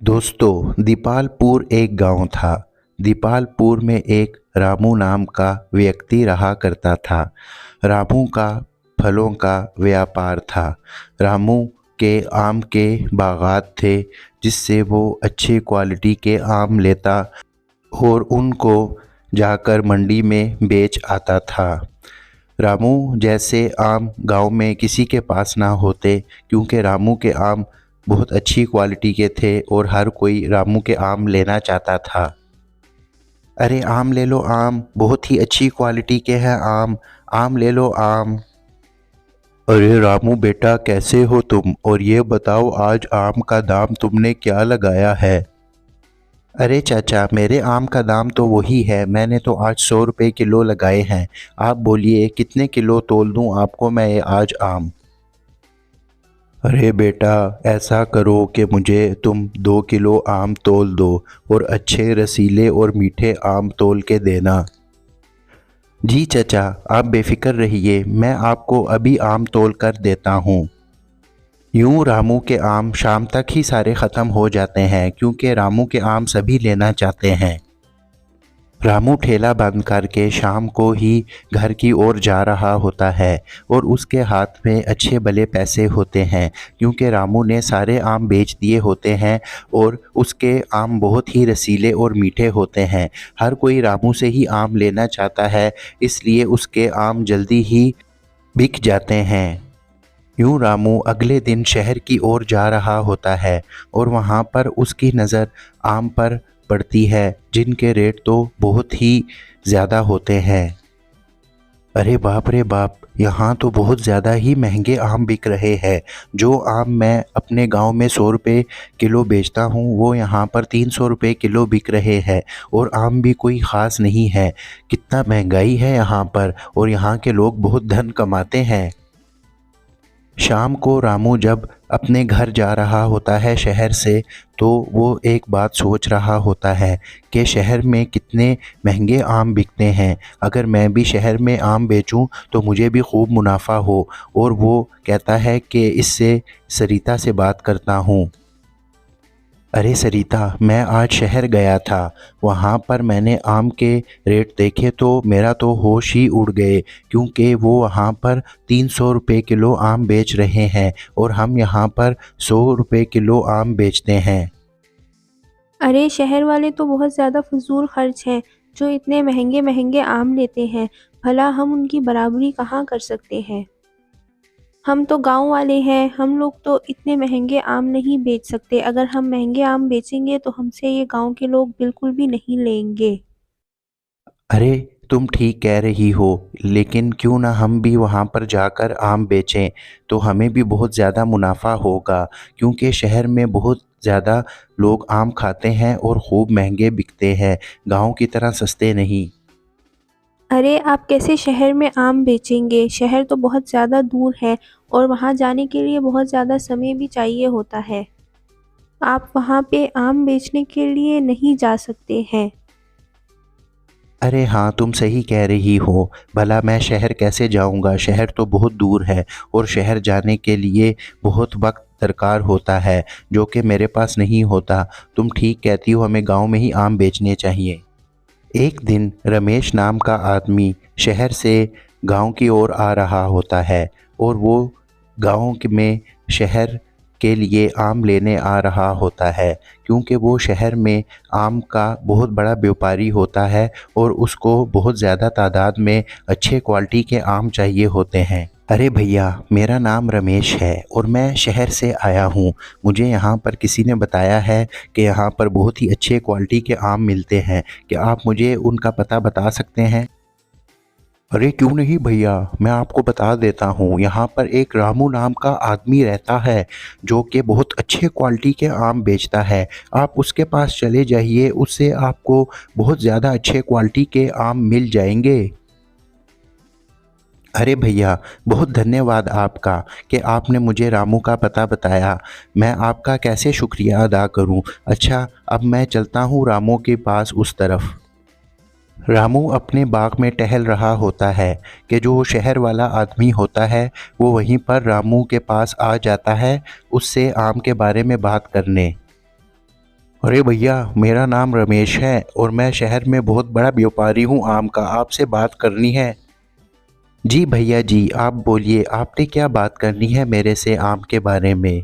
दोस्तों, दीपालपुर एक गांव था। दीपालपुर में एक रामू नाम का व्यक्ति रहा करता था। रामू का फलों का व्यापार था। रामू के आम के बागात थे, जिससे वो अच्छी क्वालिटी के आम लेता और उनको जाकर मंडी में बेच आता था। रामू जैसे आम गांव में किसी के पास ना होते, क्योंकि रामू के आम बहुत अच्छी क्वालिटी के थे और हर कोई रामू के आम लेना चाहता था। अरे आम ले लो आम, बहुत ही अच्छी क्वालिटी के हैं आम, आम ले लो आम। अरे रामू बेटा, कैसे हो तुम? और ये बताओ, आज आम का दाम तुमने क्या लगाया है? अरे चाचा, मेरे आम का दाम तो वही है, मैंने तो आज 100 रुपये किलो लगाए हैं। आप बोलिए कितने किलो तोल दूं आपको मैं ये आज आम? अरे बेटा, ऐसा करो कि मुझे तुम 2 किलो आम तोल दो और अच्छे रसीले और मीठे आम तोल के देना। जी चाचा, आप बेफिक्र रहिए, मैं आपको अभी आम तोल कर देता हूँ। यूँ रामू के आम शाम तक ही सारे ख़त्म हो जाते हैं, क्योंकि रामू के आम सभी लेना चाहते हैं। रामू ठेला बंद करके शाम को ही घर की ओर जा रहा होता है और उसके हाथ में अच्छे भले पैसे होते हैं, क्योंकि रामू ने सारे आम बेच दिए होते हैं और उसके आम बहुत ही रसीले और मीठे होते हैं। हर कोई रामू से ही आम लेना चाहता है, इसलिए उसके आम जल्दी ही बिक जाते हैं। यूँ रामू अगले दिन शहर की ओर जा रहा होता है और वहाँ पर उसकी नज़र आम पर पड़ती है, जिनके रेट तो बहुत ही ज़्यादा होते हैं। अरे बाप रे बाप, यहाँ तो बहुत ज़्यादा ही महंगे आम बिक रहे हैं। जो आम मैं अपने गांव में 100 रुपये किलो बेचता हूँ, वो यहाँ पर 300 रुपये किलो बिक रहे हैं और आम भी कोई ख़ास नहीं है। कितना महंगाई है यहाँ पर, और यहाँ के लोग बहुत धन कमाते हैं। शाम को रामू जब अपने घर जा रहा होता है शहर से, तो वो एक बात सोच रहा होता है कि शहर में कितने महंगे आम बिकते हैं। अगर मैं भी शहर में आम बेचूं तो मुझे भी खूब मुनाफा हो। और वो कहता है कि इससे सरिता से बात करता हूँ। अरे सरिता, मैं आज शहर गया था, वहाँ पर मैंने आम के रेट देखे तो मेरा तो होश ही उड़ गए, क्योंकि वो वहाँ पर 300 रुपये किलो आम बेच रहे हैं और हम यहाँ पर 100 रुपये किलो आम बेचते हैं। अरे शहर वाले तो बहुत ज़्यादा फ़िज़ूल ख़र्च हैं, जो इतने महँगे-महँगे आम लेते हैं। भला हम उनकी बराबरी कहाँ कर सकते हैं? हम तो गाँव वाले हैं, हम लोग तो इतने महँगे आम नहीं बेच सकते। अगर हम महँगे आम बेचेंगे तो हमसे ये गाँव के लोग बिल्कुल भी नहीं लेंगे। अरे तुम ठीक कह रही हो, लेकिन क्यों ना हम भी वहाँ पर जाकर आम बेचें, तो हमें भी बहुत ज़्यादा मुनाफा होगा, क्योंकि शहर में बहुत ज़्यादा लोग आम खाते हैं और खूब महंगे बिकते हैं, गांव की तरह सस्ते नहीं। अरे आप कैसे शहर में आम बेचेंगे? शहर तो बहुत ज़्यादा दूर है और वहाँ जाने के लिए बहुत ज़्यादा समय भी चाहिए होता है। आप वहाँ पे आम बेचने के लिए नहीं जा सकते हैं। अरे हाँ, तुम सही कह रही हो, भला मैं शहर कैसे जाऊँगा? शहर तो बहुत दूर है और शहर जाने के लिए बहुत वक्त दरकार होता है, जो कि मेरे पास नहीं होता। तुम ठीक कहती हो, हमें गांव में ही आम बेचने चाहिए। एक दिन रमेश नाम का आदमी शहर से गांव की ओर आ रहा होता है और वो में शहर के लिए आम लेने आ रहा होता है, क्योंकि वो शहर में आम का बहुत बड़ा व्यापारी होता है और उसको बहुत ज़्यादा तादाद में अच्छे क्वालिटी के आम चाहिए होते हैं। अरे भैया, मेरा नाम रमेश है और मैं शहर से आया हूँ। मुझे यहाँ पर किसी ने बताया है कि यहाँ पर बहुत ही अच्छे क्वालिटी के आम मिलते हैं। क्या आप मुझे उनका पता बता सकते हैं? अरे क्यों नहीं भैया, मैं आपको बता देता हूँ। यहाँ पर एक रामू नाम का आदमी रहता है, जो कि बहुत अच्छे क्वालिटी के आम बेचता है। आप उसके पास चले जाइए, उससे आपको बहुत ज़्यादा अच्छे क्वालिटी के आम मिल जाएंगे। अरे भैया, बहुत धन्यवाद आपका कि आपने मुझे रामू का पता बताया। मैं आपका कैसे शुक्रिया अदा करूं। अच्छा, अब मैं चलता हूं रामू के पास उस तरफ। रामू अपने बाग में टहल रहा होता है कि जो शहर वाला आदमी होता है, वो वहीं पर रामू के पास आ जाता है उससे आम के बारे में बात करने। अरे भैया, मेरा नाम रमेश है और मैं शहर में बहुत बड़ा व्यापारी हूँ आम का। आपसे बात करनी है। जी भैया जी, आप बोलिए, आपने क्या बात करनी है मेरे से आम के बारे में।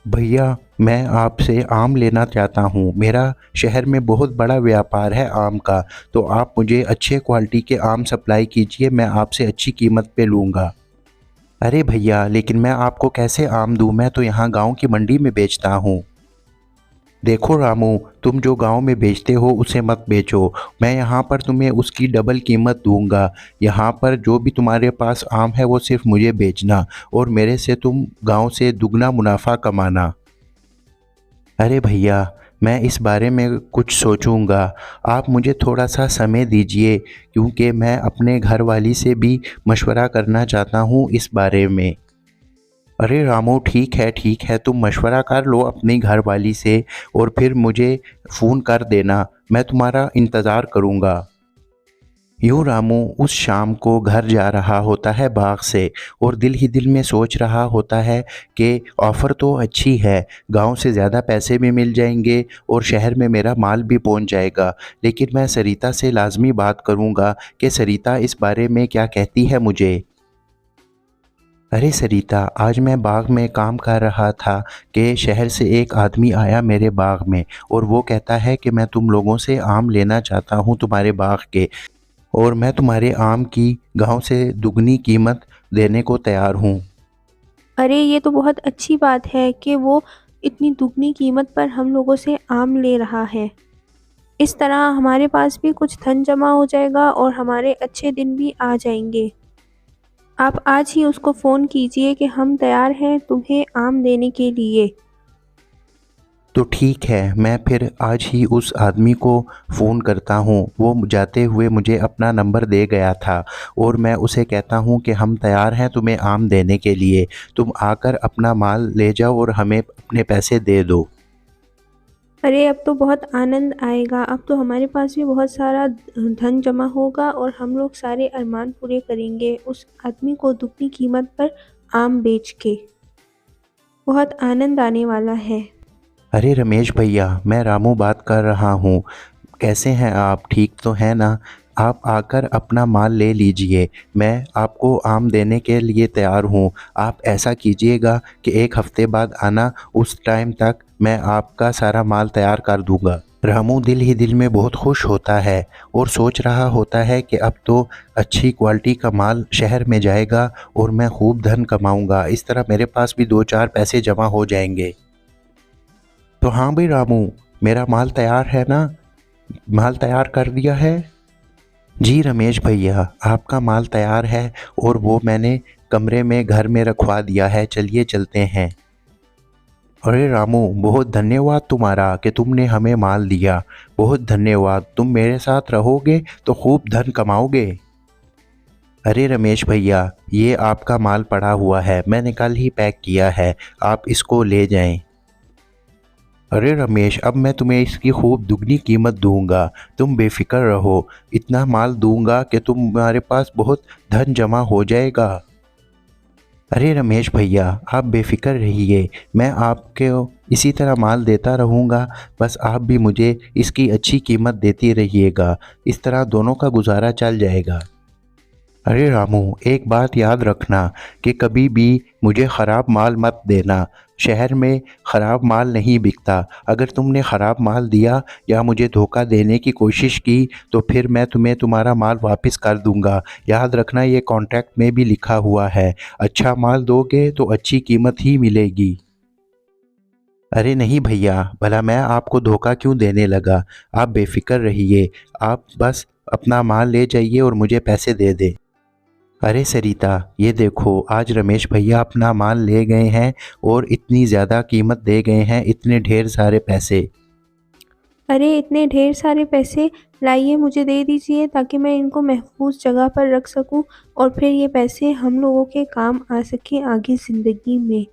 भैया, मैं आपसे आम लेना चाहता हूँ। मेरा शहर में बहुत बड़ा व्यापार है आम का, तो आप मुझे अच्छे क्वालिटी के आम सप्लाई कीजिए, मैं आपसे अच्छी कीमत पे लूँगा। अरे भैया, लेकिन मैं आपको कैसे आम दूँ, मैं तो यहाँ गांव की मंडी में बेचता हूँ। देखो रामू, तुम जो गांव में बेचते हो उसे मत बेचो। मैं यहाँ पर तुम्हें उसकी डबल कीमत दूंगा। यहाँ पर जो भी तुम्हारे पास आम है वो सिर्फ मुझे बेचना और मेरे से तुम गांव से दुगना मुनाफा कमाना। अरे भैया, मैं इस बारे में कुछ सोचूंगा। आप मुझे थोड़ा सा समय दीजिए, क्योंकि मैं अपने घर वाली से भी मशवरा करना चाहता हूँ इस बारे में। अरे रामू, ठीक है, तुम मशवरा कर लो अपनी घरवाली से और फिर मुझे फ़ोन कर देना, मैं तुम्हारा इंतज़ार करूँगा। यूँ रामू उस शाम को घर जा रहा होता है बाग से और दिल ही दिल में सोच रहा होता है कि ऑफ़र तो अच्छी है, गांव से ज़्यादा पैसे भी मिल जाएंगे और शहर में मेरा माल भी पहुंच जाएगा। लेकिन मैं सरिता से लाजमी बात करूँगा कि सरिता इस बारे में क्या कहती है मुझे। अरे सरिता, आज मैं बाग में काम कर रहा था कि शहर से एक आदमी आया मेरे बाग में और वो कहता है कि मैं तुम लोगों से आम लेना चाहता हूँ तुम्हारे बाग के, और मैं तुम्हारे आम की गांव से दुगनी कीमत देने को तैयार हूँ। अरे ये तो बहुत अच्छी बात है कि वो इतनी दुगनी कीमत पर हम लोगों से आम ले रहा है। इस तरह हमारे पास भी कुछ धन जमा हो जाएगा और हमारे अच्छे दिन भी आ जाएंगे। आप आज ही उसको फ़ोन कीजिए कि हम तैयार हैं तुम्हें आम देने के लिए। तो ठीक है, मैं फिर आज ही उस आदमी को फ़ोन करता हूँ। वो जाते हुए मुझे अपना नंबर दे गया था और मैं उसे कहता हूँ कि हम तैयार हैं तुम्हें आम देने के लिए। तुम आकर अपना माल ले जाओ और हमें अपने पैसे दे दो। अरे अब तो बहुत आनंद आएगा, अब तो हमारे पास भी बहुत सारा धन जमा होगा और हम लोग सारे अरमान पूरे करेंगे उस आदमी को दुगनी कीमत पर आम बेच के। बहुत आनंद आने वाला है। अरे रमेश भैया, मैं रामू बात कर रहा हूँ। कैसे हैं आप, ठीक तो हैं ना? आप आकर अपना माल ले लीजिए, मैं आपको आम देने के लिए तैयार हूँ। आप ऐसा कीजिएगा कि एक हफ्ते बाद आना, उस टाइम तक मैं आपका सारा माल तैयार कर दूँगा। रामू दिल ही दिल में बहुत खुश होता है और सोच रहा होता है कि अब तो अच्छी क्वालिटी का माल शहर में जाएगा और मैं खूब धन कमाऊँगा। इस तरह मेरे पास भी 2-4 पैसे जमा हो जाएंगे। तो हाँ भाई रामू, मेरा माल तैयार है ना? माल तैयार कर दिया है? जी रमेश भैया, आपका माल तैयार है और वो मैंने कमरे में घर में रखवा दिया है, चलिए चलते हैं। अरे रामू, बहुत धन्यवाद तुम्हारा कि तुमने हमें माल दिया। बहुत धन्यवाद, तुम मेरे साथ रहोगे तो खूब धन कमाओगे। अरे रमेश भैया, ये आपका माल पड़ा हुआ है, मैंने कल ही पैक किया है, आप इसको ले जाएं। अरे रमेश, अब मैं तुम्हें इसकी खूब दुगनी कीमत दूंगा, तुम बेफिक्र रहो। इतना माल दूंगा कि तुम्हारे पास बहुत धन जमा हो जाएगा। अरे रमेश भैया, आप बेफिक्र रहिए, मैं आपको इसी तरह माल देता रहूँगा, बस आप भी मुझे इसकी अच्छी कीमत देती रहिएगा। इस तरह दोनों का गुजारा चल जाएगा। अरे रामू, एक बात याद रखना कि कभी भी मुझे ख़राब माल मत देना। शहर में ख़राब माल नहीं बिकता। अगर तुमने ख़राब माल दिया या मुझे धोखा देने की कोशिश की तो फिर मैं तुम्हें तुम्हारा माल वापस कर दूंगा। याद रखना, ये कॉन्ट्रैक्ट में भी लिखा हुआ है। अच्छा माल दोगे तो अच्छी कीमत ही मिलेगी। अरे नहीं भैया, भला मैं आपको धोखा क्यों देने लगा। आप बेफिक्र रहिए, आप बस अपना माल ले जाइए और मुझे पैसे दे दें। अरे सरिता, ये देखो, आज रमेश भैया अपना माल ले गए हैं और इतनी ज़्यादा कीमत दे गए हैं, इतने ढेर सारे पैसे। अरे इतने ढेर सारे पैसे लाइए, मुझे दे दीजिए ताकि मैं इनको महफूज जगह पर रख सकूं और फिर ये पैसे हम लोगों के काम आ सकें आगे ज़िंदगी में।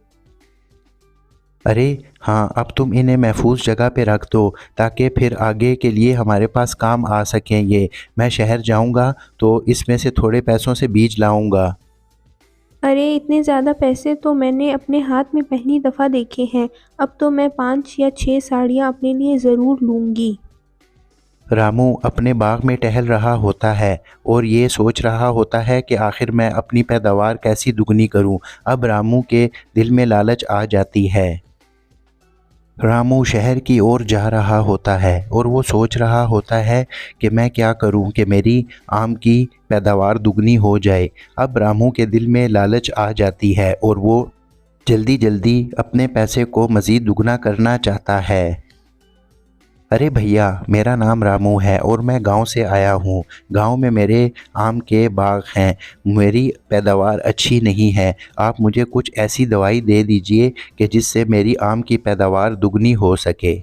अरे हाँ, अब तुम इन्हें महफूज जगह पे रख दो ताकि फिर आगे के लिए हमारे पास काम आ सकें ये। मैं शहर जाऊंगा तो इसमें से थोड़े पैसों से बीज लाऊंगा। अरे इतने ज़्यादा पैसे तो मैंने अपने हाथ में पहली दफ़ा देखे हैं। अब तो मैं 5 या 6 साड़ियाँ अपने लिए ज़रूर लूँगी। रामू अपने बाग में टहल रहा होता है और ये सोच रहा होता है कि आखिर मैं अपनी पैदावार कैसी दुगनी करूं। अब रामू के दिल में लालच आ जाती है। रामू शहर की ओर जा रहा होता है और वो सोच रहा होता है कि मैं क्या करूं कि मेरी आम की पैदावार दुगनी हो जाए। अब रामू के दिल में लालच आ जाती है और वो जल्दी जल्दी अपने पैसे को मज़ीद दुगना करना चाहता है। अरे भैया, मेरा नाम रामू है और मैं गांव से आया हूँ। गांव में मेरे आम के बाग हैं। मेरी पैदावार अच्छी नहीं है। आप मुझे कुछ ऐसी दवाई दे दीजिए कि जिससे मेरी आम की पैदावार दुगनी हो सके।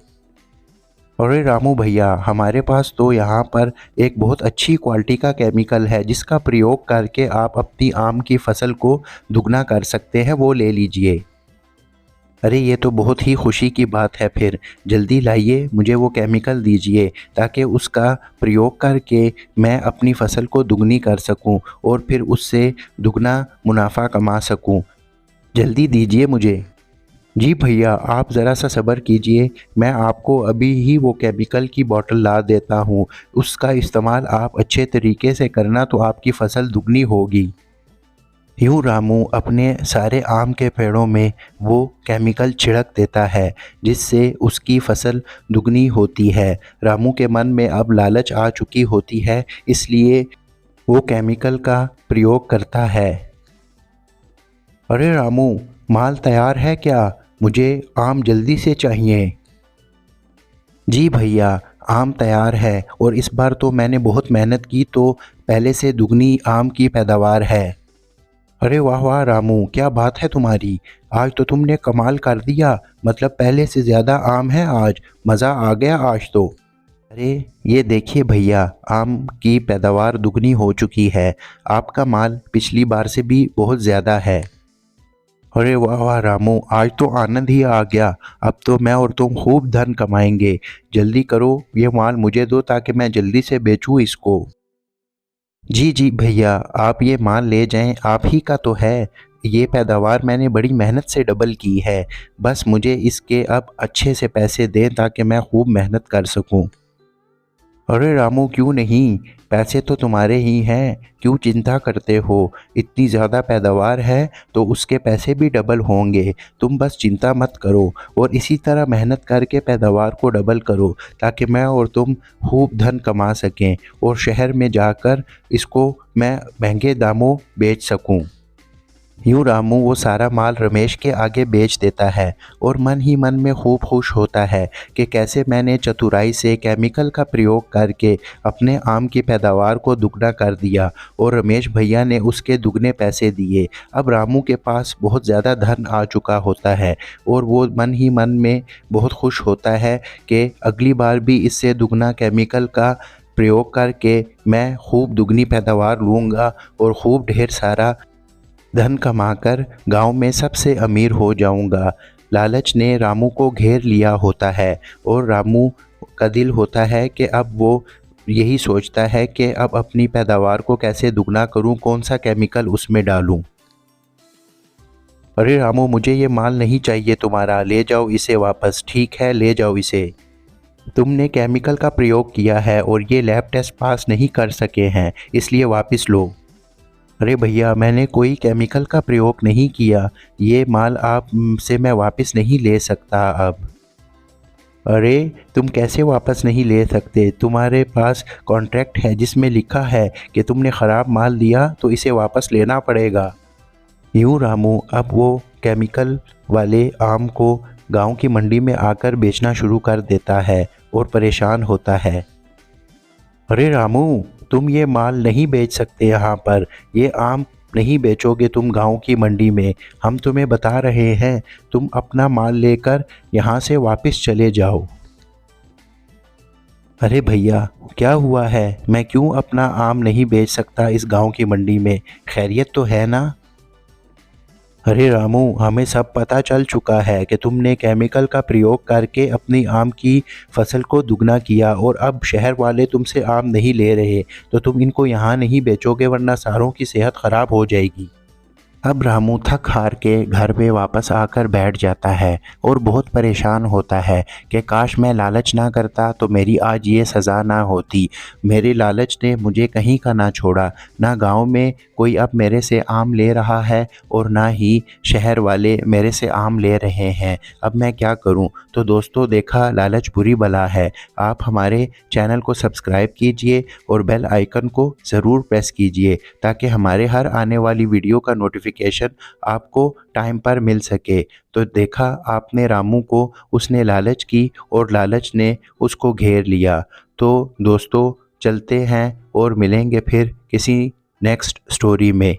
अरे रामू भैया, हमारे पास तो यहाँ पर एक बहुत अच्छी क्वालिटी का केमिकल है जिसका प्रयोग करके आप अपनी आम की फसल को दुगना कर सकते हैं, वो ले लीजिए। अरे ये तो बहुत ही खुशी की बात है। फिर जल्दी लाइए, मुझे वो केमिकल दीजिए ताकि उसका प्रयोग करके मैं अपनी फसल को दुगनी कर सकूं और फिर उससे दुगना मुनाफा कमा सकूं। जल्दी दीजिए मुझे। जी भैया, आप ज़रा सा सब्र कीजिए, मैं आपको अभी ही वो केमिकल की बोतल ला देता हूँ। उसका इस्तेमाल आप अच्छे तरीके से करना तो आपकी फसल दुगनी होगी। यूँ रामू अपने सारे आम के पेड़ों में वो केमिकल छिड़क देता है जिससे उसकी फसल दुगनी होती है। रामू के मन में अब लालच आ चुकी होती है, इसलिए वो केमिकल का प्रयोग करता है। अरे रामू, माल तैयार है क्या? मुझे आम जल्दी से चाहिए। जी भैया, आम तैयार है और इस बार तो मैंने बहुत मेहनत की तो पहले से दुगनी आम की पैदावार है। अरे वाह वाह रामू, क्या बात है तुम्हारी। आज तो तुमने कमाल कर दिया, मतलब पहले से ज़्यादा आम है आज। मज़ा आ गया आज तो। अरे ये देखिए भैया, आम की पैदावार दुगनी हो चुकी है। आपका माल पिछली बार से भी बहुत ज़्यादा है। अरे वाह वाह रामू, आज तो आनंद ही आ गया। अब तो मैं और तुम खूब धन कमाएंगे। जल्दी करो, ये माल मुझे दो ताकि मैं जल्दी से बेचूं इसको। जी जी भैया, आप ये माल ले जाएं, आप ही का तो है। ये पैदावार मैंने बड़ी मेहनत से डबल की है। बस मुझे इसके अब अच्छे से पैसे दें ताकि मैं खूब मेहनत कर सकूं। अरे रामू, क्यों नहीं, पैसे तो तुम्हारे ही हैं, क्यों चिंता करते हो। इतनी ज़्यादा पैदावार है तो उसके पैसे भी डबल होंगे। तुम बस चिंता मत करो और इसी तरह मेहनत करके पैदावार को डबल करो ताकि मैं और तुम खूब धन कमा सकें और शहर में जाकर इसको मैं महंगे दामों बेच सकूं। यूँ रामू वो सारा माल रमेश के आगे बेच देता है और मन ही मन में खूब खुश होता है कि कैसे मैंने चतुराई से केमिकल का प्रयोग करके अपने आम की पैदावार को दुगना कर दिया और रमेश भैया ने उसके दुगने पैसे दिए। अब रामू के पास बहुत ज़्यादा धन आ चुका होता है और वो मन ही मन में बहुत खुश होता है कि अगली बार भी इससे दुगना केमिकल का प्रयोग करके मैं खूब दुगनी पैदावार लूँगा और खूब ढेर सारा धन कमाकर गांव में सबसे अमीर हो जाऊंगा। लालच ने रामू को घेर लिया होता है और रामू का दिल होता है कि अब वो यही सोचता है कि अब अपनी पैदावार को कैसे दुगना करूं, कौन सा केमिकल उसमें डालूं। अरे रामू, मुझे ये माल नहीं चाहिए तुम्हारा, ले जाओ इसे वापस। ठीक है, ले जाओ इसे। तुमने केमिकल का प्रयोग किया है और ये लैब टेस्ट पास नहीं कर सके हैं, इसलिए वापस लो। अरे भैया, मैंने कोई केमिकल का प्रयोग नहीं किया। ये माल आप से मैं वापस नहीं ले सकता अब। अरे तुम कैसे वापस नहीं ले सकते? तुम्हारे पास कॉन्ट्रैक्ट है जिसमें लिखा है कि तुमने ख़राब माल दिया तो इसे वापस लेना पड़ेगा। यूँ रामू अब वो केमिकल वाले आम को गांव की मंडी में आकर बेचना शुरू कर देता है और परेशान होता है। अरे रामू, तुम ये माल नहीं बेच सकते यहाँ पर। ये आम नहीं बेचोगे तुम गांव की मंडी में। हम तुम्हें बता रहे हैं, तुम अपना माल लेकर यहाँ से वापस चले जाओ। अरे भैया, क्या हुआ है? मैं क्यों अपना आम नहीं बेच सकता इस गांव की मंडी में? खैरियत तो है ना? अरे रामू, हमें सब पता चल चुका है कि तुमने केमिकल का प्रयोग करके अपनी आम की फसल को दुगना किया और अब शहर वाले तुमसे आम नहीं ले रहे, तो तुम इनको यहाँ नहीं बेचोगे वरना सारों की सेहत ख़राब हो जाएगी। अब रामू थक हार के घर पे वापस आकर बैठ जाता है और बहुत परेशान होता है कि काश मैं लालच ना करता तो मेरी आज ये सज़ा ना होती। मेरे लालच ने मुझे कहीं का ना छोड़ा, ना गांव में कोई अब मेरे से आम ले रहा है और ना ही शहर वाले मेरे से आम ले रहे हैं। अब मैं क्या करूं? तो दोस्तों, देखा लालच बुरी बला है। आप हमारे चैनल को सब्सक्राइब कीजिए और बेल आइकन को ज़रूर प्रेस कीजिए ताकि हमारे हर आने वाली वीडियो का नोटिफिकेशन आपको टाइम पर मिल सके। तो देखा आपने रामू को, उसने लालच की और लालच ने उसको घेर लिया। तो दोस्तों, चलते हैं और मिलेंगे फिर किसी नेक्स्ट स्टोरी में।